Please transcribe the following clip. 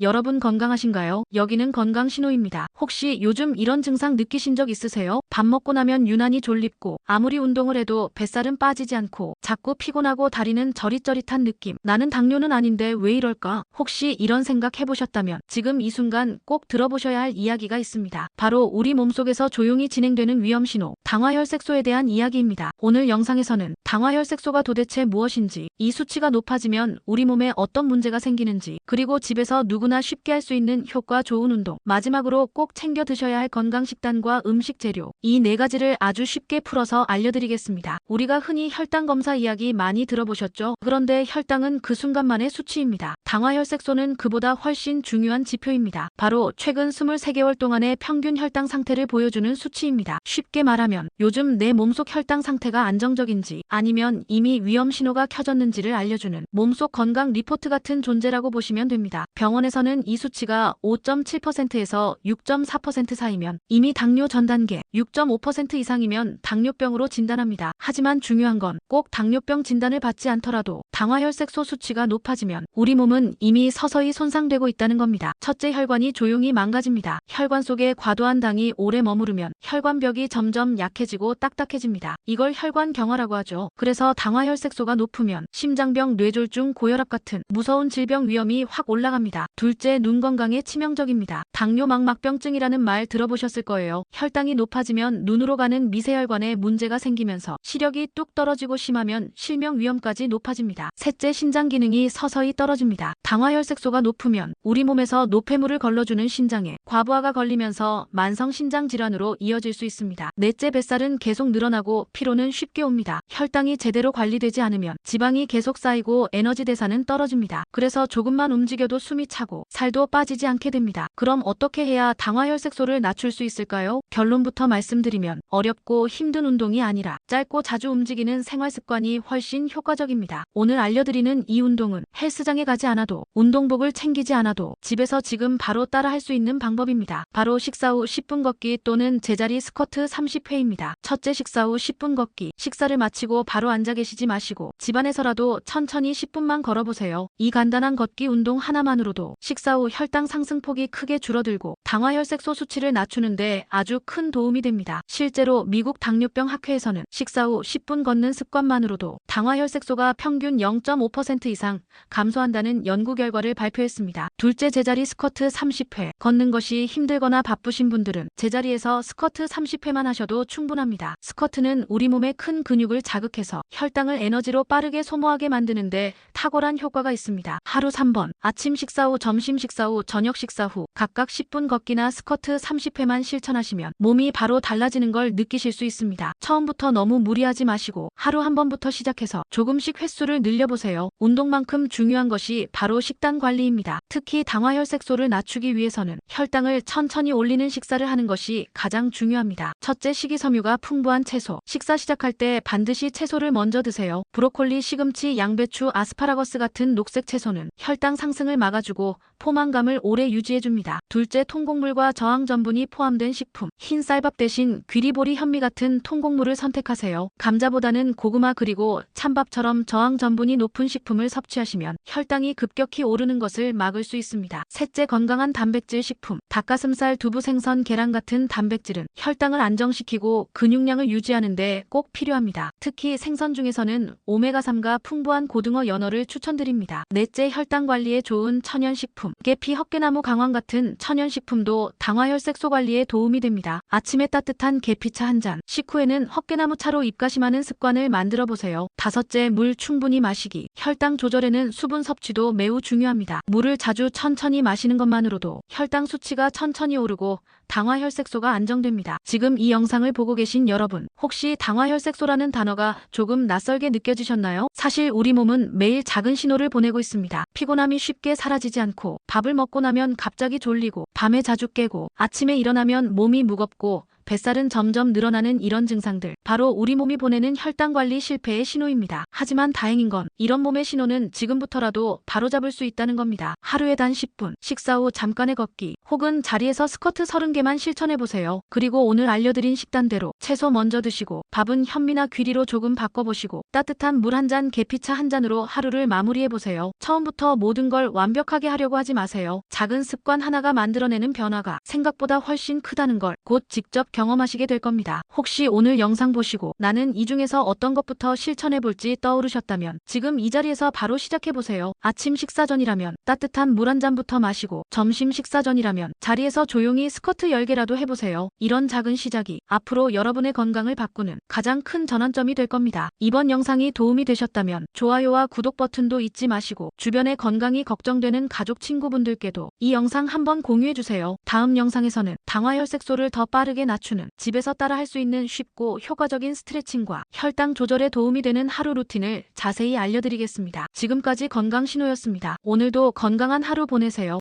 여러분 건강하신가요? 여기는 건강 신호입니다. 혹시 요즘 이런 증상 느끼신 적 있으세요? 밥 먹고 나면 유난히 졸립고 아무리 운동을 해도 뱃살은 빠지지 않고 자꾸 피곤하고 다리는 저릿저릿한 느낌. 나는 당뇨는 아닌데 왜 이럴까? 혹시 이런 생각 해보셨다면 지금 이 순간 꼭 들어보셔야 할 이야기가 있습니다. 바로 우리 몸속에서 조용히 진행되는 위험신호, 당화혈색소에 대한 이야기입니다. 오늘 영상에서는 당화혈색소가 도대체 무엇인지, 이 수치가 높아지면 우리 몸에 어떤 문제가 생기는지, 그리고 집에서 누구나 쉽게 할 수 있는 효과 좋은 운동, 마지막으로 꼭 챙겨 드셔야 할 건강식단과 음식 재료, 이 네 가지를 아주 쉽게 풀어서 알려드리겠습니다. 우리가 흔히 혈당 검사 이야기 많이 들어보셨죠? 그런데 혈당은 그 순간만의 수치입니다. 당화혈색소는 그보다 훨씬 중요한 지표입니다. 바로 최근 23개월 동안의 평균 혈당 상태를 보여주는 수치입니다. 쉽게 말하면 요즘 내 몸속 혈당 상태가 안정적인지 아니면 이미 위험 신호가 켜졌는지를 알려주는 몸속 건강 리포트 같은 존재라고 보시면 됩니다. 병원에서는 이 수치가 5.7%에서 6.4% 사이면 이미 당뇨 전 단계, 6.5% 이상이면 당뇨병으로 진단합니다. 하지만 중요한 건 꼭 당뇨병 진단을 받지 않더라도 당화혈색소 수치가 높아지면 우리 몸은 이미 서서히 손상되고 있다는 겁니다. 첫째, 혈관이 조용히 망가집니다. 혈관 속에 과도한 당이 오래 머무르면 혈관벽이 점점 약해지고 딱딱해집니다. 이걸 혈관 경화라고 하죠. 그래서 당화혈색소가 높으면 심장병, 뇌졸중, 고혈압 같은 무서운 질병 위험이 확 올라갑니다. 둘째, 눈 건강에 치명적입니다. 당뇨 망막병증이라는 말 들어보셨을 거예요. 혈당이 높아지면 눈으로 가는 미세혈관에 문제가 생기면서 시력이 뚝 떨어지고 심하면 실명 위험까지 높아집니다. 셋째, 신장 기능이 서서히 떨어집니다. 당화혈색소가 높으면 우리 몸에서 노폐물을 걸러주는 신장에 과부하가 걸리면서 만성 신장 질환으로 이어질 수 있습니다. 넷째, 뱃살은 계속 늘어나고 피로는 쉽게 옵니다. 혈당이 제대로 관리되지 않으면 지방이 계속 쌓이고 에너지 대사는 떨어집니다. 그래서 조금만 움직여도 숨이 차고 살도 빠지지 않게 됩니다. 그럼 어떻게 해야 당화혈색소를 낮출 수 있을까요? 결론부터 말씀드리면 어렵고 힘든 운동이 아니라 짧고 자주 움직이는 생활 습관이 훨씬 효과적입니다. 오늘 알려드리는 이 운동은 헬스장에 가지 않아도, 운동복을 챙기지 않아도 집에서 지금 바로 따라 할 수 있는 방법입니다. 바로 식사 후 10분 걷기 또는 제자리 스쿼트 30회입니다. 첫째, 식사 후 10분 걷기. 식사를 마치고 바로 앉아 계시지 마시고 집안에서라도 천천히 10분만 걸어보세요. 이 간단한 걷기 운동 하나만으로도 식사 후 혈당 상승폭이 크게 줄어들고 당화혈색소 수치를 낮추는데 아주 큰 도움이 됩니다. 실제로 미국 당뇨병 학회에서는 식사 후 10분 걷는 습관만으로도 당화혈색소가 평균 0.5% 이상 감소한다는 연구 결과를 발표했습니다. 둘째, 제자리 스쿼트 30회. 걷는 것이 힘들거나 바쁘신 분들은 제자리에서 스쿼트 30회만 하셔도 충분합니다. 스쿼트는 우리 몸의 큰 근육을 자극해서 혈당을 에너지로 빠르게 소모하게 만드는데 탁월한 효과가 있습니다. 하루 3번, 아침 식사 후, 점심 식사 후, 저녁 식사 후 각각 10분 걷기나 스쿼트 30회만 실천하시면 몸이 바로 달라지는 걸 느끼실 수 있습니다. 처음부터 너무 무리하지 마시고 하루 한 번부터 시작해서 조금씩 횟수를 늘려보세요. 운동만큼 중요한 것이 바로 식단 관리입니다. 특히 당화혈색소를 낮추기 위해서는 혈당을 천천히 올리는 식사를 하는 것이 가장 중요합니다. 첫째, 식이섬유가 풍부한 채소. 식사 시작할 때 반드시 채소를 먼저 드세요. 브로콜리, 시금치, 양배추, 아스파라거스 같은 녹색 채소는 혈당 상승을 막아주고 포만감을 오래 유지해줍니다. 둘째, 통곡물과 저항 전분이 포함된 식품. 흰 쌀밥 대신 귀리보리, 현미 같은 통곡물을 선택하세요. 감자보다는 고구마 그리고 찬밥처럼 저항 전분이 높은 식품을 섭취하시면 혈당이 급격히 오르는 것을 막을 수 있습니다. 셋째, 건강한 단백질 식품. 닭가슴살, 두부, 생선, 계란 같은 단백질은 혈당을 안정시키고 근육량을 유지하는 데 꼭 필요합니다. 특히 생선 중에서는 오메가3가 풍부한 고등어, 연어를 추천드립니다. 넷째, 혈당 관리에 좋은 천연식품. 계피, 헛개나무, 강황 같은 천연식품도 당화혈색소 관리에 도움이 됩니다. 아침에 따뜻한 계피차 한 잔, 식후에는 헛개나무 차로 입가심하는 습관을 만들어 보세요. 다섯째, 물 충분히 마시기. 혈당 조절에는 수분 섭취도 매우 중요합니다. 물을 자주 천천히 마시는 것만으로도 혈당 수치가 천천히 오르고 당화혈색소가 안정됩니다. 지금 이 영상을 보고 계신 여러분, 혹시 당화혈색소라는 단어가 조금 낯설게 느껴지셨나요? 사실 우리 몸은 매일 작은 신호를 보내고 있습니다. 피곤함이 쉽게 사라지지 않고, 밥을 먹고 나면 갑자기 졸리고, 밤에 자주 깨고, 아침에 일어나면 몸이 무겁고 뱃살은 점점 늘어나는 이런 증상들, 바로 우리 몸이 보내는 혈당 관리 실패의 신호입니다. 하지만 다행인 건 이런 몸의 신호는 지금부터라도 바로잡을 수 있다는 겁니다. 하루에 단 10분, 식사 후 잠깐의 걷기, 혹은 자리에서 스쿼트 30개만 실천해보세요. 그리고 오늘 알려드린 식단대로 채소 먼저 드시고 밥은 현미나 귀리로 조금 바꿔보시고 따뜻한 물 한 잔, 계피차 한 잔으로 하루를 마무리해보세요. 처음부터 모든 걸 완벽하게 하려고 하지 마세요. 작은 습관 하나가 만들어내는 변화가 생각보다 훨씬 크다는 걸 곧 직접 경험하시게 될 겁니다. 혹시 오늘 영상 보시고 나는 이 중에서 어떤 것부터 실천해볼지 떠오르셨다면 지금 이 자리에서 바로 시작해보세요. 아침 식사 전이라면 따뜻한 물 한 잔부터 마시고, 점심 식사 전이라면 자리에서 조용히 스쿼트 10개라도 해보세요. 이런 작은 시작이 앞으로 여러분의 건강을 바꾸는 가장 큰 전환점이 될 겁니다. 이번 영상이 도움이 되셨다면 좋아요와 구독 버튼도 잊지 마시고, 주변의 건강이 걱정되는 가족 친구분들께도 이 영상 한번 공유해주세요. 다음 영상에서는 당화혈색소를 더 빠르게 낮추는, 집에서 따라 할 수 있는 쉽고 효과적인 스트레칭과 혈당 조절에 도움이 되는 하루 루틴을 자세히 알려드리겠습니다. 지금까지 건강신호였습니다. 오늘도 건강한 하루 보내세요.